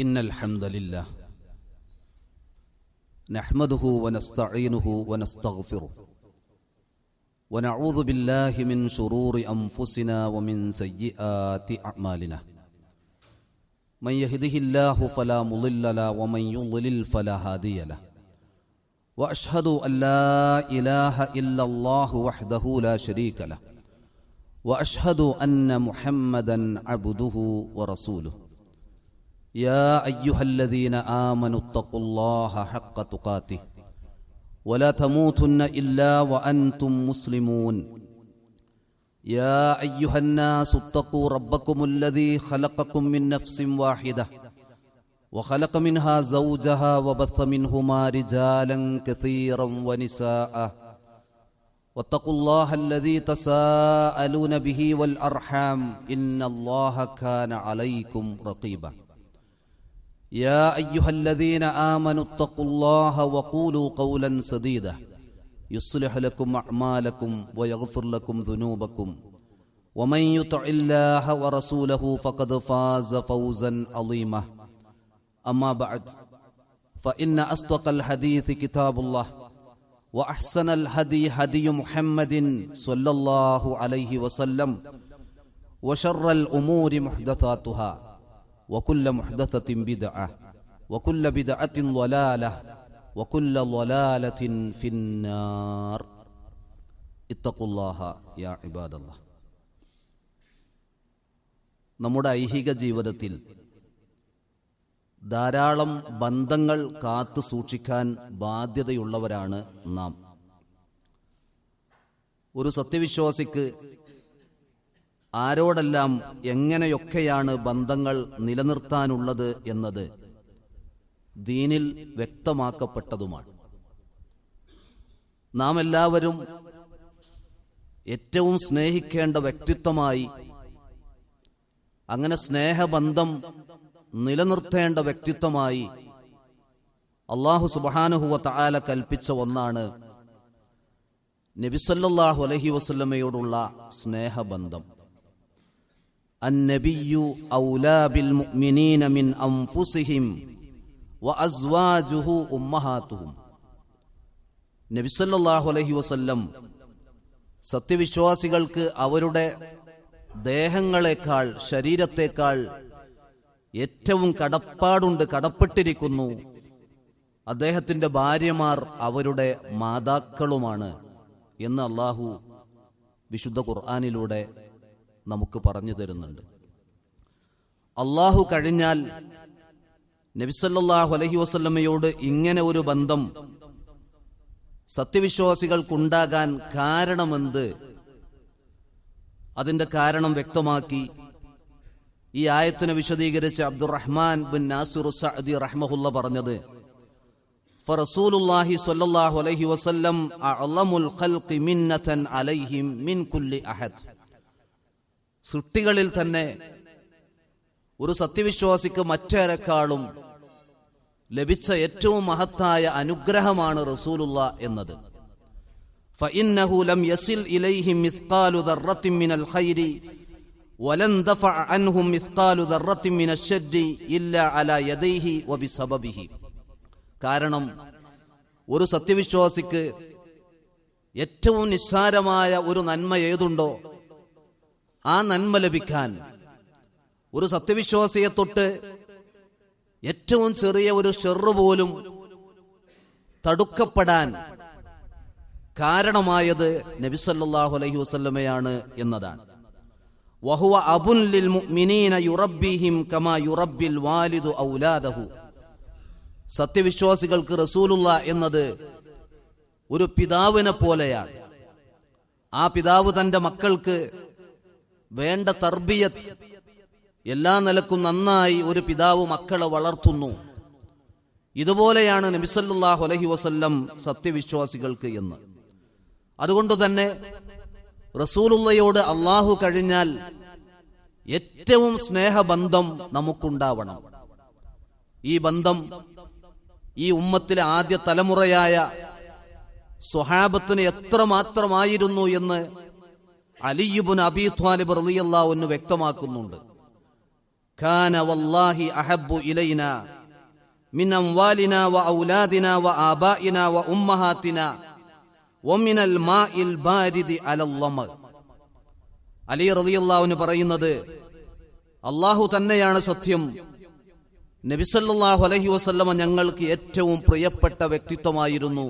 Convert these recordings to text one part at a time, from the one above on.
إن الحمد لله نحمده ونستعينه ونستغفره ونعوذ بالله من شرور أنفسنا ومن سيئات أعمالنا من يهده الله فلا مضل له ومن يضلل فلا هادي له وأشهد أن لا إله إلا الله وحده لا شريك له وأشهد أن محمدا عبده ورسوله يا أيها الذين آمنوا اتقوا الله حق تقاته ولا تموتن إلا وأنتم مسلمون يا أيها الناس اتقوا ربكم الذي خلقكم من نفس واحدة وخلق منها زوجها وبث منهما رجالا كثيرا ونساء واتقوا الله الذي تساءلون به والأرحام إن الله كان عليكم رقيبا يا أيها الذين آمنوا اتقوا الله وقولوا قولا سديدا يصلح لكم أعمالكم ويغفر لكم ذنوبكم ومن يطع الله ورسوله فقد فاز فوزا عظيما أما بعد فإن أصدق الحديث كتاب الله وأحسن الهدي هدي محمد صلى الله عليه وسلم وشر الأمور محدثاتها وكل محدثة بدعة وكل بدعة ضلالة وكل ضلالة في النار اتقوا الله يا عباد الله. നമ്മുടെ ഐഹിക ജീവിതത്തിൽ ധാരാളം ബന്ധങ്ങൾ കാത്തു സൂക്ഷിക്കാൻ ബാധ്യതയുള്ളവരാണ് നാം. ഒരു സത്യവിശ്വാസിക്ക് ആരോടെല്ലാം എങ്ങനെയൊക്കെയാണ് ബന്ധങ്ങൾ നിലനിർത്താനുള്ളത് എന്നത് ദീനിൽ വ്യക്തമാക്കപ്പെട്ടതുമാണ്. നാം എല്ലാവരും ഏറ്റവും സ്നേഹിക്കേണ്ട വ്യക്തിത്വമായി, അങ്ങനെ സ്നേഹബന്ധം നിലനിർത്തേണ്ട വ്യക്തിത്വമായി അല്ലാഹു സുബ്ഹാനഹു വ തആല കൽപ്പിച്ച ഒന്നാണ് നബി സല്ലല്ലാഹു അലൈഹി വസല്ലമയോടുള്ള സ്നേഹബന്ധം. അന്നബിയ്യു ഔലാ ബിൽ മുഅ്മിനീന മിൻ അൻഫുസിഹിം വഅസ്വാജുഹു ഉമ്മഹാതുഹും. നബി സല്ലല്ലാഹു അലൈഹി വസല്ലം സത്യവിശ്വാസികൾക്ക് അവരുടെ ദേഹങ്ങളെക്കാൾ, ശരീരത്തെക്കാൾ ഏറ്റവും കടപ്പെട്ടിരിക്കുന്നു. അദ്ദേഹത്തിന്റെ ഭാര്യമാർ അവരുടെ മാതാക്കളുമാണ് എന്ന് അല്ലാഹു വിശുദ്ധ ഖുർആനിലൂടെ നമുക്ക് പറഞ്ഞു തരുന്നുണ്ട്. അല്ലാഹു കഴിഞ്ഞാൽ നബി സല്ലല്ലാഹു അലൈഹി വസല്ലമയോട് ഇങ്ങനെ ഒരു ബന്ധം സത്യവിശ്വാസികൾക്കുണ്ടാകാൻ കാരണമെന്ത്, അതിന്റെ കാരണം വ്യക്തമാക്കി ഈ ആയത്തിനെ വിശദീകരിച്ച് അബ്ദുറഹ്മാൻ ബിൻ നാസിർ സഅദി റഹ്മഹുല്ല പറഞ്ഞത്, ഫറസൂലുള്ളാഹി സ്വല്ലല്ലാഹു അലൈഹി വസല്ലം അഅ്ലമുൽ ഖൽഖി മിന്നതൻ അലൈഹിം മിൻ കുല്ലി അഹദ്. സൃഷ്ടികളിൽ തന്നെ ഒരു സത്യവിശ്വാസിക്ക് മറ്റാരെക്കാളും ലഭിച്ച ഏറ്റവും മഹത്തായ അനുഗ്രഹമാണ് റസൂലുള്ളാ എന്നത്. ഫഇന്നഹു ലം യസിൽ ഇലൈഹിം മിസ്ഖാലു ദർറത്തിൻ മിനൽ ഖൈരി വലൻ ദഫഅ അൻഹും മിസ്ഖാലു ദർറത്തിൻ മിനശ് ശർരി ഇല്ലാ അലാ യദൈഹി വബിസബബിഹി. കാരണം ഒരു സത്യവിശ്വാസിക്ക് ഏറ്റവും നിസ്സാരമായ ഒരു നന്മ ഏതുണ്ടോ ആ നന്മ ലഭിക്കാൻ, ഒരു സത്യവിശ്വാസിയെ തൊട്ട് ഏറ്റവും ചെറിയ ഒരു ഷർറ് പോലും തടുക്കപ്പെടാൻ കാരണമായത് നബി സല്ലല്ലാഹു അലൈഹി വസല്ലമയാണ് എന്നതാണ്. വഹുവ അബുൻ ലിൽ മുഅ്മിനീന യുറബ്ബിഹിം കമാ യുറബ്ബിൽ വാലിദു ഔലാദഹു. സത്യവിശ്വാസികൾക്ക് റസൂലുള്ളാ എന്നത് ഒരു പിതാവിനെ പോലെയാണ്. ആ പിതാവ് തന്റെ മക്കൾക്ക് വേണ്ട തർബിയത്ത് എല്ലാ നിലക്കും നന്നായി ഒരു പിതാവ് മക്കളെ വളർത്തുന്നു. ഇതുപോലെയാണ് നബി സല്ലല്ലാഹു അലൈഹി വസല്ലം സത്യവിശ്വാസികൾക്ക് എന്ന്. അതുകൊണ്ട് തന്നെ റസൂലുള്ളയോട് അല്ലാഹു കഴിഞ്ഞാൽ ഏറ്റവും സ്നേഹബന്ധം നമുക്കുണ്ടാവണം. ഈ ബന്ധം ഈ ഉമ്മത്തിലെ ആദ്യ തലമുറയായ സ്വഹാബത്തിന് എത്രമാത്രമായിരുന്നു എന്ന് അലി ഇബ്നു അബീ ത്വാലിബ് റളിയല്ലാഹു അൻഹു വ്യക്തമാക്കുന്നുണ്ട്. കാന വല്ലാഹി അഹബ്ബു ഇലൈനാ മിൻ അംവാലിനാ വ ഔലാദിനാ വ ആബാഇനാ വ ഉമ്മഹാത്തിനാ വ മിനൽ മാഇൽ ബാരിദി അലൽ ലമ. അലി റളിയല്ലാഹു അൻഹു പറയുന്നത്, അല്ലാഹു തന്നെയാണ് സത്യം, നബി സല്ലല്ലാഹു അലൈഹി വസല്ലമ ഞങ്ങൾക്ക് ഏറ്റവും പ്രിയപ്പെട്ട വ്യക്തിത്വമായിരുന്നു.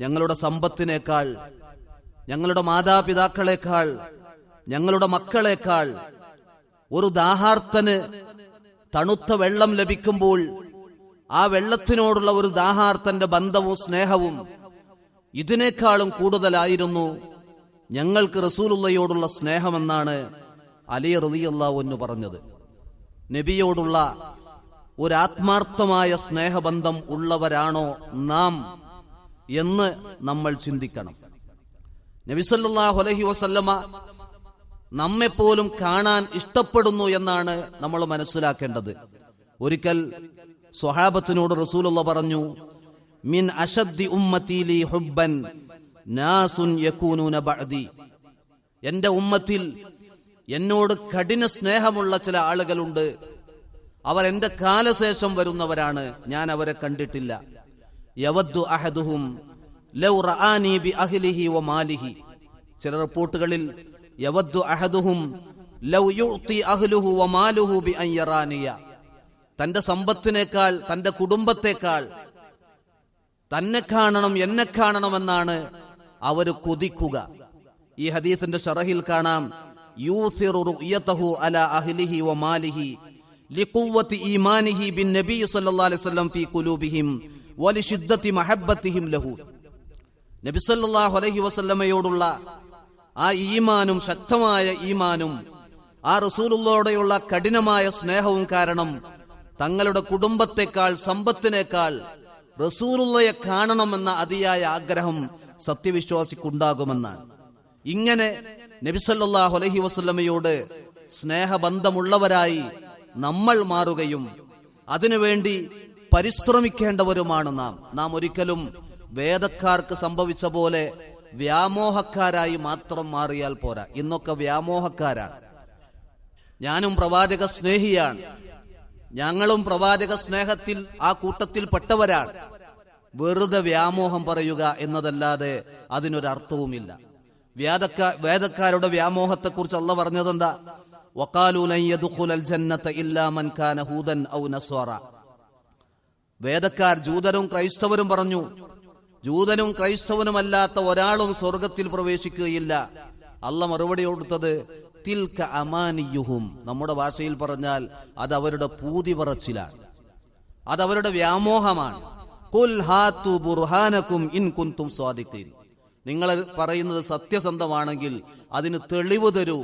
ഞങ്ങളുടെ സമ്പത്തിനേക്കാൾ, ഞങ്ങളുടെ മാതാപിതാക്കളെക്കാൾ, ഞങ്ങളുടെ മക്കളെക്കാൾ ഒരു ദാഹാർത്തന് തണുത്ത വെള്ളം ലഭിക്കുമ്പോൾ ആ വെള്ളത്തിനോടുള്ള ഒരു ദാഹാർത്തന്റെ ബന്ധവും സ്നേഹവും ഇതിനേക്കാളും കൂടുതലായിരുന്നു ഞങ്ങൾക്ക് റസൂലുള്ളയോടുള്ള സ്നേഹമെന്നാണ് അലി റളിയല്ലാഹു അൻഹു പറഞ്ഞത്. നബിയോടുള്ള ഒരു ആത്മാർത്ഥമായ സ്നേഹബന്ധം ഉള്ളവരാണോ നാം എന്ന് നമ്മൾ ചിന്തിക്കണം. നബി സല്ലല്ലാഹു അലൈഹി വസല്ലമ നമ്മെപ്പോലും കാണാൻ ഇഷ്ടപ്പെടുന്നു എന്നാണ് നമ്മൾ മനസ്സിലാക്കേണ്ടത്. ഒരിക്കൽ സ്വഹാബത്തിനോട് റസൂലുള്ള പറഞ്ഞു, മിൻ അശദ്ദി ഉമ്മത്തി ലി ഹുബ്ബൻ നാസുൻ യകൂനൂന ബഅദി. എന്റെ ഉമ്മത്തിൽ എന്നോട് കഠിന സ്നേഹമുള്ള ചില ആളുകളുണ്ട്, അവർ എന്റെ കാലശേഷം വരുന്നവരാണ്, ഞാൻ അവരെ കണ്ടിട്ടില്ല. യവദ്ദു അഹദുഹും ലൗ റആനി ബി അഹ്ലിഹി വ മാലിഹി. ചില റിപ്പോർട്ടുകളിൽ യവദ്ദു അഹദുഹും ലൗ യുഅതി അഹ്ലുഹു വ മാലുഹു ബി അൻ യറാനിയ. തന്റെ സമ്പത്തിനേക്കാൾ, തന്റെ കുടുംബത്തെക്കാൾ തന്നെ കാണണം, എന്നെ കാണണമെന്നാണ് അവർ കൊതിക്കുക. ഈ ഹദീസിന്റെ ശറഹിൽ കാണാം, യൂസിറു റുയതഹു അലാ അഹ്ലിഹി വ മാലിഹി ലിഖുവ്വതി ഈമാനിഹി ബിൻ നബി സല്ലല്ലാഹു അലൈഹി വസല്ലം ഫീ ഖുലൂബിഹിം വലിശിദ്ദതി മഹബ്ബതിഹിം ലഹു. നബി സല്ലല്ലാഹു അലൈഹി വസല്ലമയോടുള്ള ആ ഈമാനും, ശക്തമായ ഈമാനും, ആ റസൂലുള്ളാഹിയോടുള്ള കഠിനമായ സ്നേഹവും കാരണം തങ്ങളുടെ കുടുംബത്തെക്കാൾ, സമ്പത്തിനേക്കാൾ റസൂലുള്ളാഹിയെ കാണണമെന്ന അതിയായ ആഗ്രഹം സത്യവിശ്വാസിക്കുണ്ടാകുമെന്നാണ്. ഇങ്ങനെ നബി സല്ലല്ലാഹു അലൈഹി വസല്ലമയോട് സ്നേഹബന്ധമുള്ളവരായി നമ്മൾ മാറുകയും അതിനുവേണ്ടി പരിശ്രമിക്കേണ്ടവരുമാണ് നാം. ഒരിക്കലും വേദക്കാർക്ക് സംഭവിച്ച പോലെ വ്യാമോഹക്കാരായി മാത്രം മാറിയാൽ പോരാ. ഇന്നൊക്കെ വ്യാമോഹക്കാരാണ്. ഞാനും പ്രവാചക സ്നേഹിയാണ്, ഞങ്ങളും പ്രവാചക സ്നേഹത്തിൽ ആ കൂട്ടത്തിൽ പെട്ടവരാണ്. വെറുതെ വ്യാമോഹം പറയുക എന്നതല്ലാതെ അതിനൊരർത്ഥവുമില്ല. വേദക്കാരുടെ വ്യാമോഹത്തെക്കുറിച്ച് അല്ലാഹു പറഞ്ഞതെന്താ? വഖാലൂ ലൻ യദ്ഖുലൽ ജന്നത ഇല്ലാ മൻ കാന ഹൂദൻ ഔ നസ്വറ. വേദക്കാർ, ജൂതരും ക്രൈസ്തവരും പറഞ്ഞു, ജൂതനും ക്രൈസ്തവനുമല്ലാത്ത ഒരാളും സ്വർഗത്തിൽ പ്രവേശിക്കുകയില്ല. അല്ലാഹു മറുപടി കൊടുത്തത് തിൽക അമാനിയുഹും. നമ്മുടെ ഭാഷയിൽ പറഞ്ഞാൽ അത് അവരുടെ പൂതി പറച്ചിലാണ്, അതവരുടെ വ്യാമോഹമാണ്. ഖുൽ ഹാതു ബുർഹാനകും ഇൻ കുൻതും സ്വാദിഖീൻ. നിങ്ങൾ പറയുന്നത് സത്യസന്ധമാണെങ്കിൽ അതിന് തെളിവ് തരൂ.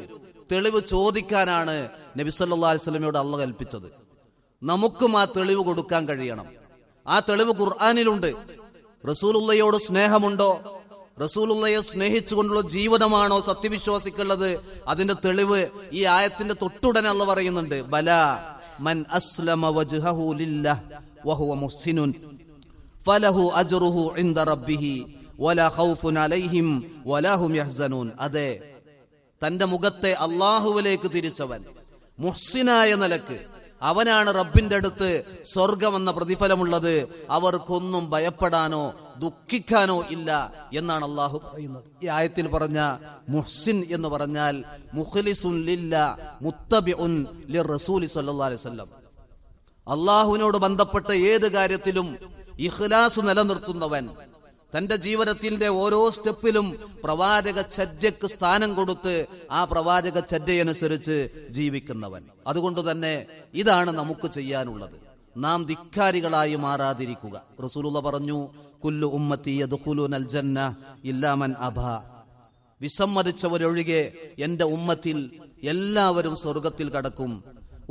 തെളിവ് ചോദിക്കാനാണ് നബി സല്ലല്ലാഹു അലൈഹി വസല്ലമയോട് അല്ലാഹു കൽപ്പിച്ചത്. നമുക്കും ആ തെളിവ് കൊടുക്കാൻ കഴിയണം. ആ തെളിവ് ഖുർആനിലുണ്ട്. റസൂലുള്ളാഹിയോട് സ്നേഹമുണ്ടോ, റസൂലുള്ളാഹിയെ സ്നേഹിച്ചുകൊണ്ടുള്ള ജീവിതമാണോ സത്യവിശ്വാസിക്കുള്ളത്? അതിന്റെ തെളിവ് ഈ ആയത്തിന്റെ തൊട്ടുടനെ അല്ലാഹു പറയുന്നുണ്ട്, ബലാ മൻ അസ്ലമ വജ്ഹഹു ലില്ലാഹ് വഹുവ മുഹ്സിനുൻ ഫലഹു അജ്റുഹു ഇൻദ റബ്ബിഹി വലാ ഖൗഫുൻ അലൈഹിം വലാ ഹും യഹ്സനൂൻ. അതെ, തന്റെ മുഖത്തെ അല്ലാഹുവിലേക്ക് തിരിച്ചവൻ, മുഹ്സിനായ നിലക്ക്, അവനാണ് റബ്ബിന്റെ അടുത്ത് സ്വർഗമെന്ന പ്രതിഫലമുള്ളത്. അവർക്കൊന്നും ഭയപ്പെടാനോ ദുഃഖിക്കാനോ ഇല്ല എന്നാണ് അല്ലാഹു പറയുന്നത്. ഈ ആയത്തിൽ പറഞ്ഞ മുഹ്സിൻ എന്ന് പറഞ്ഞാൽ മുഖ്ലിസുൻ ലില്ലാ മുത്തബിഉൻ ലിർറസൂലി സ്വല്ലല്ലാഹു അലൈഹി വസല്ലം. അല്ലാഹുവിനോട് ബന്ധപ്പെട്ട ഏത് കാര്യത്തിലും ഇഖ്ലാസ് നിലനിർത്തുന്നവൻ, തന്റെ ജീവിതത്തിന്റെ ഓരോ സ്റ്റെപ്പിലും പ്രവാചക ചര്യക്ക് സ്ഥാനം കൊടുത്ത് ആ പ്രവാചക ചര്യനുസരിച്ച് ജീവിക്കുന്നവൻ. അതുകൊണ്ട് തന്നെ ഇതാണ് നമുക്ക് ചെയ്യാനുള്ളത്. നാം ധിക്കാരികളായി മാറാതിരിക്കുക. റസൂലുള്ളാഹി പറഞ്ഞു, കുല്ലു ഉമ്മത്തി യദ്ഖുലൂനൽ ജന്ന ഇല്ലാ മൻ അബാ. വിസമ്മതിച്ചവരൊഴികെ എന്റെ ഉമ്മത്തിൽ എല്ലാവരും സ്വർഗത്തിൽ കടക്കും.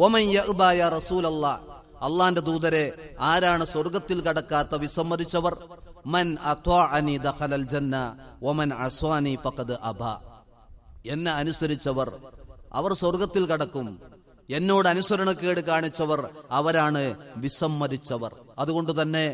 വമൻ യഅബാ യാ റസൂലല്ലാഹ്. അള്ളാന്റെ ദൂതരെ, ആരാണ് സ്വർഗത്തിൽ കടക്കാത്ത, വിസമ്മതിച്ചവർ? മൻ അത്വഅനി ദഖലൽ ജന്ന വമൻ അസ്വാനി ഫഖദ് അബാ. എന്നെ അനുസരിച്ചവർ അവർ സ്വർഗത്തിൽ കടക്കും, എന്നോട് അനുസരണക്കേട് കാണിച്ചവർ അവരാണ് വിസമ്മതിച്ചവർ. അതുകൊണ്ട് തന്നെ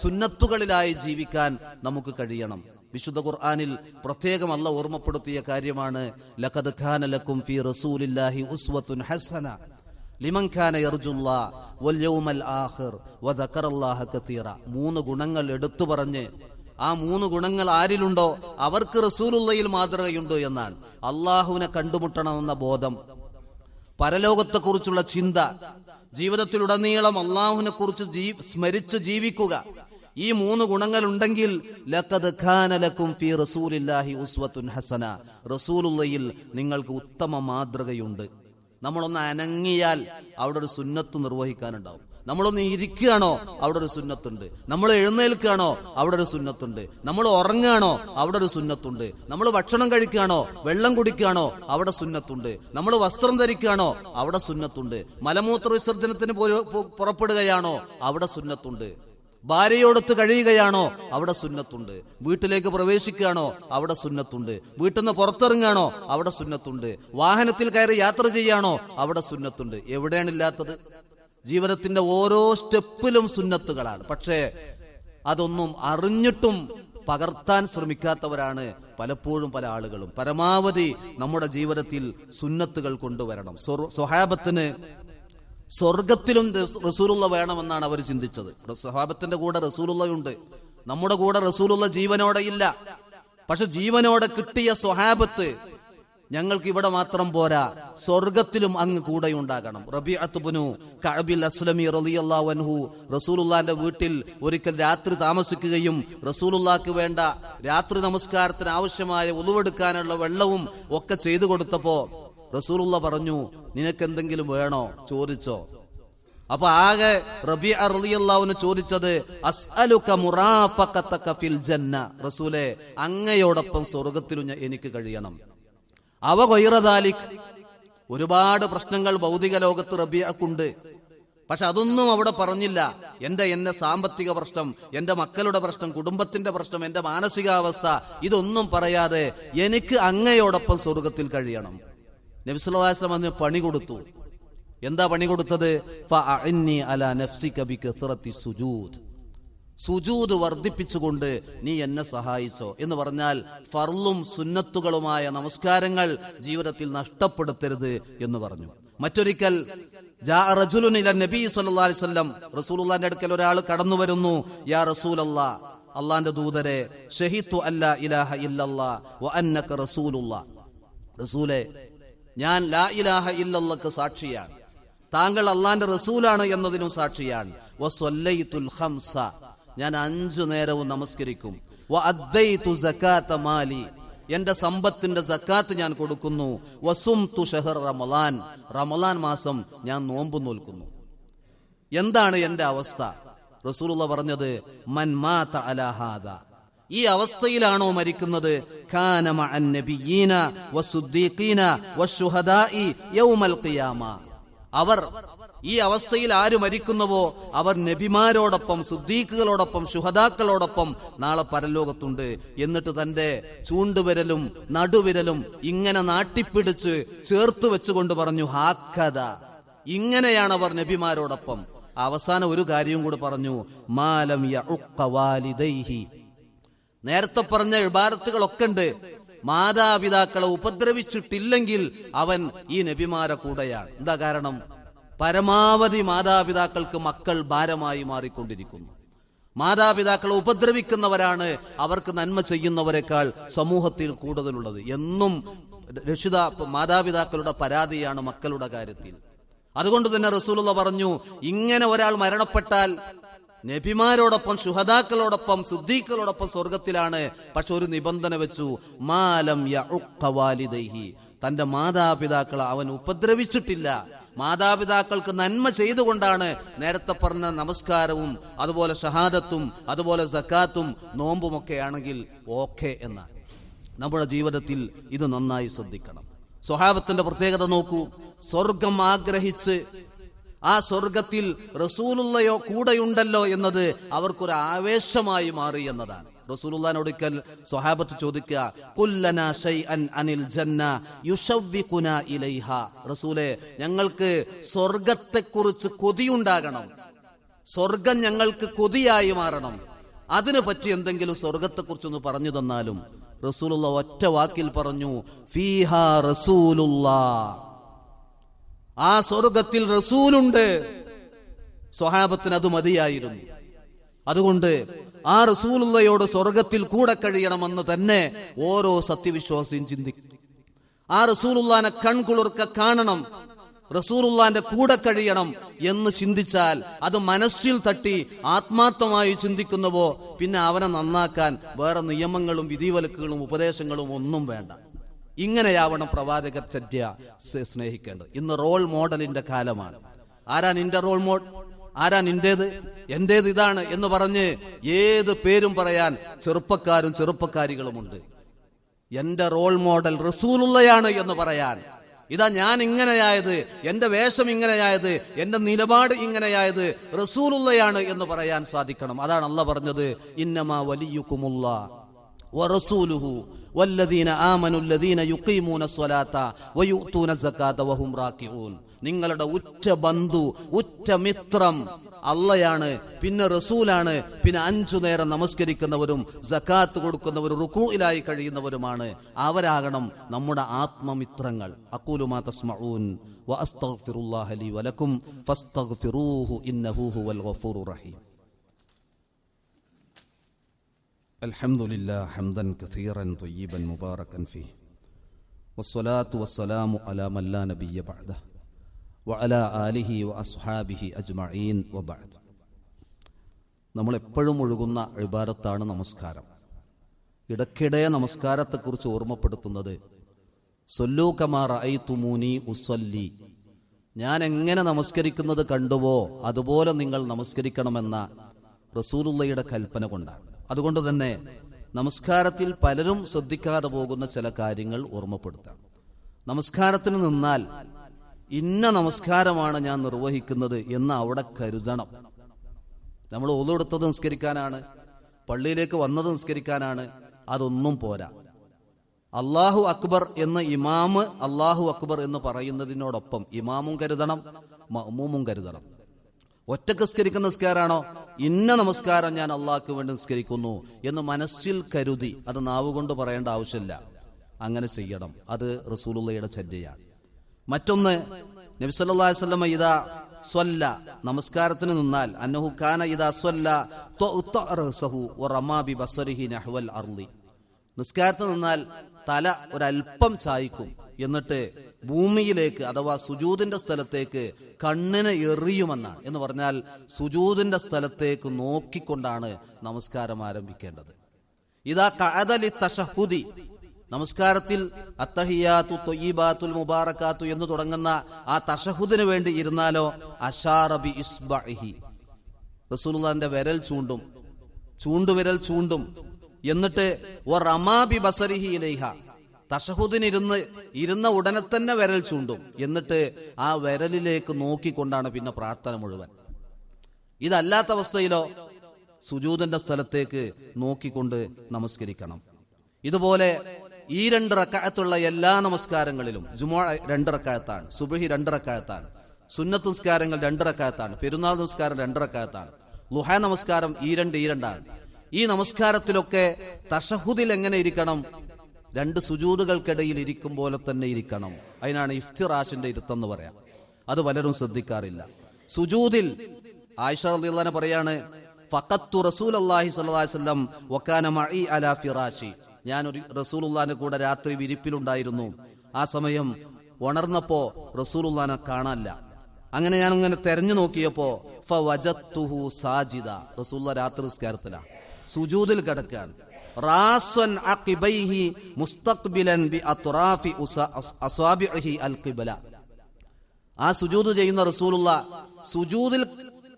സുന്നത്തുകളിലായി ജീവിക്കാൻ നമുക്ക് കഴിയണം. വിശുദ്ധ ഖുർആനിൽ പ്രത്യേകം അല്ലാഹു ഓർമ്മപ്പെടുത്തിയ കാര്യമാണ് ലഖദ് കാന ലക്കും ഫീ റസൂലില്ലാഹി ഉസ്വത്തുൻ ഹസന ലിമൻ കാന യർജുല്ലാഹ വൽ യൗമൽ ആഖിർ വദക്കറല്ലാഹ കതീറ. 3 ഗുണങ്ങൾ എടുത്തു പറഞ്ഞ് ആ 3 ഗുണങ്ങൾ ആരിലുണ്ടോ അവർക്ക് റസൂലുള്ളയിൽ മാതൃകയുണ്ട് എന്നാണ്. അള്ളാഹുവിനെ കണ്ടുമുട്ടണമെന്ന ബോധം, പരലോകത്തെക്കുറിച്ചുള്ള ചിന്ത, ജീവിതത്തിലുടനീളം അള്ളാഹുവിനെ കുറിച്ച് സ്മരിച്ച് ജീവിക്കുക. ഈ 3 ഗുണങ്ങൾ ഉണ്ടെങ്കിൽ ലഖദ് കാന ലക്കും ഫീ റസൂലില്ലാഹി ഉസ്വത്തുൻ ഹസന, റസൂലുള്ളയിൽ നിങ്ങൾക്ക് ഉത്തമ മാതൃകയുണ്ട്. നമ്മളൊന്ന് അനങ്ങിയാൽ അവിടെ ഒരു സുന്നത്ത് നിർവഹിക്കാനുണ്ടാവും. നമ്മളൊന്ന് ഇരിക്കുകയാണോ അവിടെ ഒരു സുന്നത്തുണ്ട്. നമ്മൾ എഴുന്നേൽക്കുകയാണോ അവിടെ ഒരു സുന്നത്തുണ്ട്. നമ്മൾ ഉറങ്ങുകയാണോ അവിടെ ഒരു സുന്നത്തുണ്ട്. നമ്മൾ ഭക്ഷണം കഴിക്കുകയാണോ വെള്ളം കുടിക്കുകയാണോ അവിടെ സുന്നത്തുണ്ട്. നമ്മൾ വസ്ത്രം ധരിക്കുകയാണോ അവിടെ സുന്നത്തുണ്ട്. മലമൂത്ര വിസർജനത്തിന് പുറപ്പെടുകയാണോ അവിടെ സുന്നത്തുണ്ട്. ഭാര്യയോടൊത്ത് കഴിയുകയാണോ അവിടെ സുന്നത്തുണ്ട്. വീട്ടിലേക്ക് പ്രവേശിക്കുകയാണോ അവിടെ സുന്നത്തുണ്ട്. വീട്ടിൽ നിന്ന് പുറത്തിറങ്ങുകയാണോ അവിടെ സുന്നത്തുണ്ട്. വാഹനത്തിൽ കയറി യാത്ര ചെയ്യാണോ അവിടെ സുന്നത്തുണ്ട്. എവിടെയാണില്ലാത്തത്? ജീവിതത്തിന്റെ ഓരോ സ്റ്റെപ്പിലും സുന്നത്തുകളാണ്. പക്ഷേ അതൊന്നും അറിഞ്ഞിട്ടും പകർത്താൻ ശ്രമിക്കാത്തവരാണ് പലപ്പോഴും പല ആളുകളും. പരമാവധി നമ്മുടെ ജീവിതത്തിൽ സുന്നത്തുകൾ കൊണ്ടുവരണം. സ്വഹാബത്തിന് സ്വർഗത്തിലും റസൂലുള്ള വേണമെന്നാണ് അവർ ചിന്തിച്ചത്. സ്വഹാബത്തിന്റെ കൂടെ റസൂലുള്ളയുണ്ട്, നമ്മുടെ കൂടെ റസൂലുള്ള ജീവനോടെ ഇല്ല. പക്ഷെ ജീവനോടെ കിട്ടിയ സ്വഹാബത്ത് ഞങ്ങൾക്ക് ഇവിടെ മാത്രം പോരാ, സ്വർഗത്തിലും അങ്ങ് കൂടെയുണ്ടാകണം. റബീഅത്ത് ഇബ്നു കഅബിൽ അസ്ലമി റളിയല്ലാഹു അൻഹു റസൂലുള്ളാഹിന്റെ വീട്ടിൽ ഒരിക്കൽ രാത്രി താമസിക്കുകയും റസൂലുള്ളാഹിക്ക് വേണ്ട രാത്രി നമസ്കാരത്തിന് ആവശ്യമായ ഉളുവെടുക്കാനുള്ള വെള്ളവും ഒക്കെ ചെയ്തു കൊടുത്തപ്പോ റസൂലുള്ള പറഞ്ഞു, നിനക്കെന്തെങ്കിലും വേണോ ചോദിച്ചോ. അപ്പൊ ആകെ റബീഅ റളിയല്ലാഹുവിനെ ചോദിച്ചത് അസ്അലുക മുറാഫഖതക ഫിൽ ജന്ന, റസൂലേ അങ്ങയോടൊപ്പം സ്വർഗത്തിലും എനിക്ക് കഴിയണം. അവ ഗൈറദാലിക്, ഒരുപാട് പ്രശ്നങ്ങൾ ഭൗതിക ലോകത്ത് റബീഅക്കുണ്ട്. പക്ഷെ അതൊന്നും അവിടെ പറഞ്ഞില്ല. എന്റെ സാമ്പത്തിക പ്രശ്നം, എന്റെ മക്കളുടെ പ്രശ്നം, കുടുംബത്തിന്റെ പ്രശ്നം, എന്റെ മാനസികാവസ്ഥ, ഇതൊന്നും പറയാതെ എനിക്ക് അങ്ങയോടൊപ്പം സ്വർഗത്തിൽ കഴിയണം. നബി സല്ലല്ലാഹു അലൈഹി വസല്ലം അതിന് പണി കൊടുത്തു. എന്താ പണി കൊടുത്തത്? ഫഅഇന്നി അലാ നഫ്സിക ബികത്റത്തി സുജൂദ്, സുജൂദ് വർദ്ധിപ്പിച്ചുകൊണ്ട് നീ എന്നെ സഹായിച്ചോ എന്ന് പറഞ്ഞാൽ ഫർളും സുന്നത്തുകളുമായ നമസ്കാരങ്ങൾ ജീവിതത്തിൽ നഷ്ടപ്പെടുത്തരുത് എന്ന് പറഞ്ഞു. മറ്റൊരിക്കൽ ജാഅ റജുലുൻ ഇല നബി സല്ലല്ലാഹു അലൈഹി വസല്ലം, റസൂലുള്ളാഹിന്റെ അടുക്കൽ ഒരാൾ കടന്നു വരുന്നു. യാ റസൂലല്ലാഹ്, അല്ലാഹുവിന്റെ ദൂതരെ, ഷഹീദു അല്ലാ ഇലാഹ ഇല്ലല്ലാഹ് വ അന്നക റസൂലുള്ളാഹ്, റസൂലേ ഞാൻ ലാ ഇലാഹ ഇല്ലല്ലാഹ്ക്ക് സാക്ഷിയാണ്, താങ്കൾ അല്ലാഹുവിന്റെ റസൂലാണ് എന്നതിനും സാക്ഷിയാണ്. വസ്വല്ലൈതുൽ ഖംസ, ഞാൻ 5 നേരവും നമസ്കരിക്കും. വഅദ്ദൈതു സകാത മാലി, എന്റെ സമ്പത്തിന്റെ സക്കാത്ത് ഞാൻ കൊടുക്കുന്നു. വസുംതു ഷഹർ റമളാൻ, റമളാൻ മാസം ഞാൻ നോമ്പ് നോൽക്കുന്നു. എന്താണ് എന്റെ അവസ്ഥ? റസൂലുള്ള പറഞ്ഞത് മൻ മാത അലാ ഹാദാ, ഈ അവസ്ഥയിലാണോ മരിക്കുന്നത്? കാന മഅൻ നബിയ്യീന വസ്സുദ്ദീഖീന വശുഹദാഇ യൗമൽ ഖിയാമ, അവർ ഈ അവസ്ഥയിൽ ആര് മരിക്കുന്നുവോ അവർ നബിമാരോടൊപ്പം, സുദ്ദീഖുകളോടൊപ്പം, ശുഹദാക്കളോടൊപ്പം നാളെ പരലോകത്തുണ്ട്. എന്നിട്ട് തന്റെ ചൂണ്ടുവിരലും നടുവിരലും ഇങ്ങനെ നാട്ടിപ്പിടിച്ച് ചേർത്ത് വെച്ചുകൊണ്ട് പറഞ്ഞു, ഹാക്കദ, ഇങ്ങനെയാണ് അവർ നബിമാരോടൊപ്പം. അവസാനം ഒരു കാര്യവും കൂടി പറഞ്ഞു, മാലം യഉഖ വാലിദൈഹി, നേരത്തെ പറഞ്ഞ ഇബാദത്തുകളൊക്കെ ഉണ്ട്, മാതാപിതാക്കളെ ഉപദ്രവിച്ചിട്ടില്ലെങ്കിൽ അവൻ ഈ നബിമാരെ കൂടെയാണ്. എന്താ കാരണം? പരമാവധി മാതാപിതാക്കൾക്ക് മക്കൾ ഭാരമായി മാറിക്കൊണ്ടിരിക്കുന്നു. മാതാപിതാക്കളെ ഉപദ്രവിക്കുന്നവരാണ് അവർക്ക് നന്മ ചെയ്യുന്നവരെക്കാൾ സമൂഹത്തിൽ കൂടുതലുള്ളത്. എന്നും മാതാപിതാക്കളുടെ പരാതിയാണ് മക്കളുടെ കാര്യത്തിൽ. അതുകൊണ്ട് തന്നെ റസൂലുള്ള പറഞ്ഞു, ഇങ്ങനെ ഒരാൾ മരണപ്പെട്ടാൽ നബിമാരോടൊപ്പം, ശുഹദാക്കളോടൊപ്പം, സിദ്ദീഖുകളോടൊപ്പം സ്വർഗത്തിലാണ്. പക്ഷെ ഒരു നിബന്ധന വെച്ചു, മാലം യഉഖ വാലിദൈഹി, തന്റെ മാതാപിതാക്കളെ അവൻ ഉപദ്രവിച്ചിട്ടില്ല. മാതാപിതാക്കൾക്ക് നന്മ ചെയ്തുകൊണ്ടാണ് നേരത്തെ പറഞ്ഞ നമസ്കാരവും അതുപോലെ ഷഹാദത്തും അതുപോലെ സക്കാത്തും നോമ്പുമൊക്കെ ആണെങ്കിൽ ഓക്കെ എന്നാണ്. നമ്മുടെ ജീവിതത്തിൽ ഇത് നന്നായി ശ്രദ്ധിക്കണം. സ്വഹാബത്തിന്റെ പ്രത്യേകത നോക്കൂ. സ്വർഗം ആഗ്രഹിച്ച് ആ സ്വർഗത്തിൽ റസൂലുള്ളയോ കൂടെയുണ്ടല്ലോ എന്നത് അവർക്കൊരു ആവേശമായി മാറി എന്നതാണ്. റസൂലുള്ളാഹിനോടൊരിക്കൽ സ്വഹാബത്ത് ചോദിക്കുക, കുല്ലനാ ശൈഅൻ അനിൽ ജന്ന യുശവ്വിഖുനാ ഇലൈഹാ, റസൂലേ ഞങ്ങൾക്ക് സ്വർഗത്തെക്കുറിച്ച് കൊതിയുണ്ടാകണം, സ്വർഗം ഞങ്ങൾക്ക് കൊതിയായി മാറണം. അതിനെ പറ്റി എന്തെങ്കിലും സ്വർഗത്തെക്കുറിച്ചൊന്ന് പറഞ്ഞു തന്നാലും റസൂലുള്ള ഒറ്റ വാക്കിൽ പറഞ്ഞു, ഫീഹാ റസൂലുള്ളാഹ്, ആ സ്വർഗത്തിൽ റസൂലുണ്ട്. സ്വഹാബത്തിന് അത് മതിയായിരുന്നു. അതുകൊണ്ട് ആ റസൂലുള്ളയോട് സ്വർഗത്തിൽ കൂടെ കഴിയണമെന്ന് തന്നെ ഓരോ സത്യവിശ്വാസിയും ചിന്തിക്കും. ആ റസൂലുള്ളാനെ കൺകുളിർക്ക കാണണം, റസൂലുള്ളാന്റെ കൂടെ കഴിയണം എന്ന് ചിന്തിച്ചാൽ, അത് മനസ്സിൽ തട്ടി ആത്മാർത്ഥമായി ചിന്തിക്കുന്നുവോ, പിന്നെ അവനെ നന്നാക്കാൻ വേറെ നിയമങ്ങളും വിധിവിലക്കുകളും ഉപദേശങ്ങളും ഒന്നും വേണ്ട. ഇങ്ങനെയാവണം പ്രവാചകർ ചര്യ സ്നേഹിക്കേണ്ടത്. ഇന്ന് റോൾ മോഡലിന്റെ കാലമാണ്. ആരാ നിന്റെ റോൾ മോഡൽ, ആരാ നിന്റേത്, എന്റേത് ഇതാണ് എന്ന് പറഞ്ഞ് ഏത് പേരും പറയാൻ ചെറുപ്പക്കാരും ചെറുപ്പക്കാരികളുമുണ്ട്. എന്റെ റോൾ മോഡൽ റസൂലുള്ളയാണ് എന്ന് പറയാൻ, ഇതാ ഞാൻ ഇങ്ങനെയായത്, എന്റെ വേഷം ഇങ്ങനെയായത്, എന്റെ നിലപാട് ഇങ്ങനെയായത് റസൂലുള്ളയാണ് എന്ന് പറയാൻ സാധിക്കണം. അതാണ് അല്ലാഹ് പറഞ്ഞത്, ഇന്നമാ വലിയുക്കുമുല്ലാഹ് വറസൂലുഹു വല്ലദീന ആമനുല്ലദീന യുഖീമൂന സ്വലാത്ത വയുഅ്തൂന സകാത വഹും റാക്കിഊൻ. നിങ്ങളുടെ ഉറ്റ ബന്ധു, ഉറ്റ മിത്രം അള്ളയാണ്, പിന്നെ റസൂലാണ്, പിന്നെ 5 നേരം നമസ്കരിക്കുന്നവരും സകാത്ത് കൊടുക്കുന്നവരും റുകൂഇലായി കഴിയുന്നവരുമാണ്. അവരാകണം നമ്മുടെ ആത്മമിത്രങ്ങൾ. അഖൂലു മാ തസ്മഊൻ വഅസ്തഗ്ഫിറുല്ലാഹ ലി വലക്കും ഫസ്തഗ്ഫിറൂഹു ഇന്നഹു ഹുവൽ ഗഫൂറുർ റഹീം. അൽഹംദുലില്ലാഹി ഹംദൻ കസീറൻ ത്വയ്യിബൻ മുബാറകൻ ഫീഹി വസ്സലാത്തു വസ്സലാമു അലാ മൻ ലാ നബിയ്യ ബഅദഹു വഅലാ ആലിഹി വഅസ്ഹാബിഹി അജ്മഈൻ വബഅദ്. നമ്മൾ എപ്പോഴും ഒഴുകുന്ന ഇബാദത്താണ് നമസ്കാരം. ഇടയ്ക്കിടെ നമസ്കാരത്തെക്കുറിച്ച് ഓർമ്മപ്പെടുത്തുന്നത്, സല്ലൂ കമാ റഅയ്തുമൂനി ഉസല്ലി, ഞാൻ എങ്ങനെ നമസ്കരിക്കുന്നത് കണ്ടുവോ അതുപോലെ നിങ്ങൾ നമസ്കരിക്കണമെന്ന റസൂലുള്ളയുടെ കൽപ്പന കൊണ്ടാണ്. അതുകൊണ്ട് തന്നെ നമസ്കാരത്തിൽ പലരും ശ്രദ്ധിക്കാതെ പോകുന്ന ചില കാര്യങ്ങൾ ഓർമ്മപ്പെടുത്താം. നമസ്കാരത്തിന് നിന്നാൽ ഇന്ന നമസ്കാരമാണ് ഞാൻ നിർവഹിക്കുന്നത് എന്ന് അവിടെ കരുതണം. നമ്മൾ ഒളുവെടുത്തത് നിസ്കരിക്കാനാണ്, പള്ളിയിലേക്ക് വന്നത് നിസ്കരിക്കാനാണ്, അതൊന്നും പോരാ. അല്ലാഹു അക്ബർ എന്ന് ഇമാമ് അല്ലാഹു അക്ബർ എന്ന് പറയുന്നതിനോടൊപ്പം ഇമാമും കരുതണം, മഅ്മൂമും കരുതണം. ഒറ്റക്ക് നിസ്കരിക്കുന്ന നിസ്കാരാണോ, ഇന്ന നമസ്കാരം ഞാൻ അള്ളാഹ്ക്ക് വേണ്ടി നിസ്കരിക്കുന്നു എന്ന് മനസ്സിൽ കരുതി അത് നാവുകൊണ്ട് പറയേണ്ട ആവശ്യമില്ല. അങ്ങനെ ചെയ്യണം. അത് റസൂലുള്ളയുടെ ചര്യയാണ്. മറ്റൊന്ന്, നബി സല്ലല്ലാഹു അലൈഹി വസല്ലം ഇദാ സ്വല്ല, നമസ്കാരത്തിന് നിന്നാൽ, അന്നഹു കാന ഇദാ സ്വല്ല തഅ്ത റസഹു വറമാ ബി ബസരിഹി നഹ്വൽ അർളി, നിസ്കാരത്തിന് നിന്നാൽ തല ഒരൽപ്പം ചായ്ക്കും, എന്നിട്ട് ഭൂമിയിലേക്ക് അഥവാ സുജൂദിന്റെ സ്ഥലത്തേക്ക് കണ്ണിനെ എറിയുമെന്നാണ്. എന്ന് പറഞ്ഞാൽ സുജൂദിന്റെ സ്ഥലത്തേക്ക് നോക്കിക്കൊണ്ടാണ് നമസ്കാരം ആരംഭിക്കേണ്ടത്. ഇദാ ഖഅദ ലിത്തശഹുദി, നമസ്കാരത്തിൽ അത്തഹിയാത്തു ത്വയ്യിബാത്തുൽ മുബാറകാത്തു എന്ന് തുടങ്ങുന്ന ആ തശഹുദിന് വേണ്ടി ഇരുന്നാലോ, അശാറ ബി ഇസ്ബഇഹി, റസൂലുള്ളാഹിന്റെ വിരൽ ചൂണ്ടും, ചൂണ്ടുവിരൽ ചൂണ്ടും, എന്നിട്ട് വറമാ ബി ബസരിഹി ഇലൈഹ, തശഹുദിന് ഇരുന്ന ഉടനെ തന്നെ വിരൽ ചൂണ്ടും, എന്നിട്ട് ആ വിരലിലേക്ക് നോക്കിക്കൊണ്ടാണ് പിന്നെ പ്രാർത്ഥന മുഴുവൻ. ഇതല്ലാത്ത അവസ്ഥയിലോ സുജൂദിന്റെ സ്ഥലത്തേക്ക് നോക്കിക്കൊണ്ട് നമസ്കരിക്കണം. ഇതുപോലെ ഈ 2 റക്അത്തുള്ള എല്ലാ നമസ്കാരങ്ങളിലും, ജുമുഅ 2 റക്അത്താണ്, സുബ്ഹി 2 റക്അത്താണ്, സുന്നത്ത് നിസ്കാരങ്ങൾ 2 റക്അത്താണ്, പെരുന്നാൾ നമസ്കാരം 2 റക്അത്താണ്, ളുഹ നമസ്കാരം ഈ 2 ആണ്. ഈ നമസ്കാരത്തിലൊക്കെ തശഹുദിൽ എങ്ങനെ ഇരിക്കണം? 2 സുജൂദുകൾക്കിടയിൽ ഇരിക്കും പോലെ തന്നെ ഇരിക്കണം. അതിനാണ് ഇഫ്തിറാഷിന്റെ ഇരുത്തെന്ന് പറയാം. അത് പലരും ശ്രദ്ധിക്കാറില്ല. സുജൂദിൽ ആയിഷ റളിയല്ലാഹു അൻഹ പറയാണ്, ഫഖത്തു റസൂലുള്ളാഹി സ്വല്ലല്ലാഹു അലൈഹി വസല്ലം വകാന മഈ അലാ ഫിറാശി, ഞാൻ ഒരു റസൂലുള്ളാഹിന്റെ കൂടെ രാത്രി വിരിപ്പിലുണ്ടായിരുന്നു. ആ സമയം ഉണർന്നപ്പോ റസൂലുള്ളാഹിനെ കാണാനില്ല. അങ്ങനെ ഞാൻ ഇങ്ങനെ തെരഞ്ഞു നോക്കിയപ്പോ ഫവജത്തുഹു സാജിദ, റസൂലുള്ളാഹി രാത്രി നിസ്കാരത്തിലാണ്, സുജൂദിൽ കിടക്കുകയാണ്. റാസൻ അഖിബൈഹി മുസ്തഖ്ബിലൻ ബി അത്റാഫി അസ്വാബിഇഹി അൽ ഖിബ്ല, ആ സുജൂദ് ചെയ്യുന്ന റസൂലുള്ളാഹി സുജൂദിൽ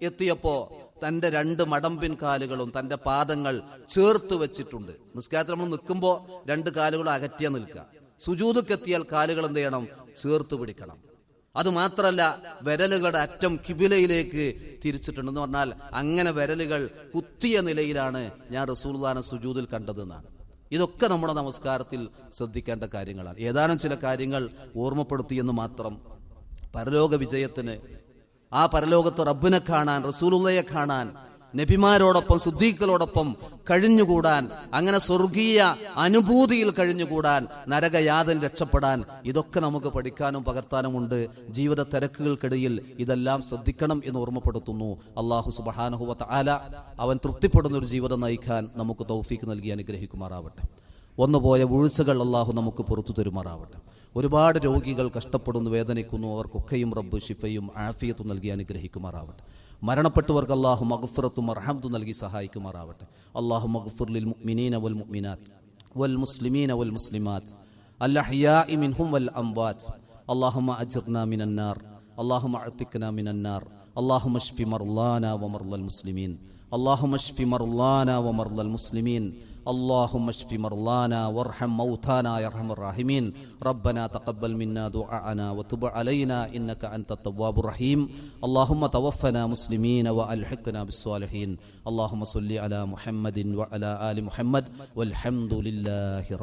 എത്തിയപ്പോ തന്റെ 2 മടമ്പിൻ കാലുകളും തന്റെ പാദങ്ങൾ ചേർത്ത് വെച്ചിട്ടുണ്ട്. നിസ്കാരത്തിൽ നമ്മൾ നിൽക്കുമ്പോൾ 2 കാലുകളും അകറ്റിയാ നിൽക്കുക. സുജൂദക്കെത്തിയാൽ കാലുകൾ എന്ത് ചെയ്യണം? ചേർത്ത് പിടിക്കണം. അത് മാത്രല്ല, വിരലുകളുടെ അറ്റം കിബിലയിലേക്ക് തിരിച്ചിട്ടുണ്ടെന്ന് പറഞ്ഞാൽ അങ്ങനെ വിരലുകൾ കുത്തിയ നിലയിലാണ് ഞാൻ റസൂലുള്ളാഹിനെ സുജൂദിൽ കണ്ടതെന്നാണ്. ഇതൊക്കെ നമ്മുടെ നമസ്കാരത്തിൽ ശ്രദ്ധിക്കേണ്ട കാര്യങ്ങളാണ്. ഏതാനും ചില കാര്യങ്ങൾ ഓർമ്മപ്പെടുത്തിയെന്ന് മാത്രം. പരലോക വിജയത്തിന്, ആ പരലോകത്ത് റബ്ബിനെ കാണാൻ, റസൂലുള്ളയെ കാണാൻ, നബിമാരോടൊപ്പം സിദ്ദീഖുകളോടൊപ്പം കഴിഞ്ഞുകൂടാൻ, അങ്ങനെ സ്വർഗീയ അനുഭൂതിയിൽ കഴിഞ്ഞുകൂടാൻ, നരകയാതന രക്ഷപ്പെടാൻ ഇതൊക്കെ നമുക്ക് പഠിക്കാനും പകർത്താനുമുണ്ട്. ജീവിത തിരക്കുകൾക്കിടയിൽ ഇതെല്ലാം ശ്രദ്ധിക്കണം എന്ന് ഓർമ്മപ്പെടുത്തുന്നു. അല്ലാഹു സുബ്ഹാനഹു വ തആല അവൻ തൃപ്തിപ്പെടുന്ന ഒരു ജീവിതം നയിക്കാൻ നമുക്ക് തൗഫീക്ക് നൽകി അനുഗ്രഹിക്കുമാറാവട്ടെ. വന്നുപോയ വീഴ്ചകൾ അല്ലാഹു നമുക്ക് പുറത്തു തരുമാറാവട്ടെ. ഒരുപാട് രോഗികൾ കഷ്ടപ്പെടുന്നു, വേദനിക്കുന്നു. അവർക്കൊക്കെയും റബ്ബ് ശിഫയും ആഫിയത്തും നൽകി അനുഗ്രഹിക്കുമാറാവട്ടെ. മരണപ്പെട്ടവർക്ക് അല്ലാഹു മഗ്ഫിറത്തും മർഹമത്തും നൽകി സഹായിക്കുമാറാവട്ടെ. അല്ലാഹു മഗ്ഫിർ ലിൽ മുഅ്മിനീന വൽ മുഅ്മിനാത്ത് വൽ മുസ്ലിമീന വൽ മുസ്ലിമാത്ത് അൽ അഹ്യാഇ മിൻഹും വൽ അംവാത്ത്. അല്ലാഹുമ്മ അജ്ർനാ മിനൻ നാർ, അല്ലാഹുമ്മ അഅ്തിഖ്നാ മിനൻ നാർ, അല്ലാഹുമ്മ ഷ്ഫി മർളാനാ വ മർളൽ മുസ്ലിമീൻ, അല്ലാഹുമ്മ ഷ്ഫി മർളാനാ വ മർളൽ മുസ്ലിമീൻ, اللهم اشف مرضانا وارحم موتانا يا ارحم الراحمين. ربنا تقبل منا دعاءنا وتب علينا انك انت التواب الرحيم. اللهم توفنا مسلمين والحقنا بالصالحين. اللهم صل على محمد وعلى ال محمد والحمد لله رب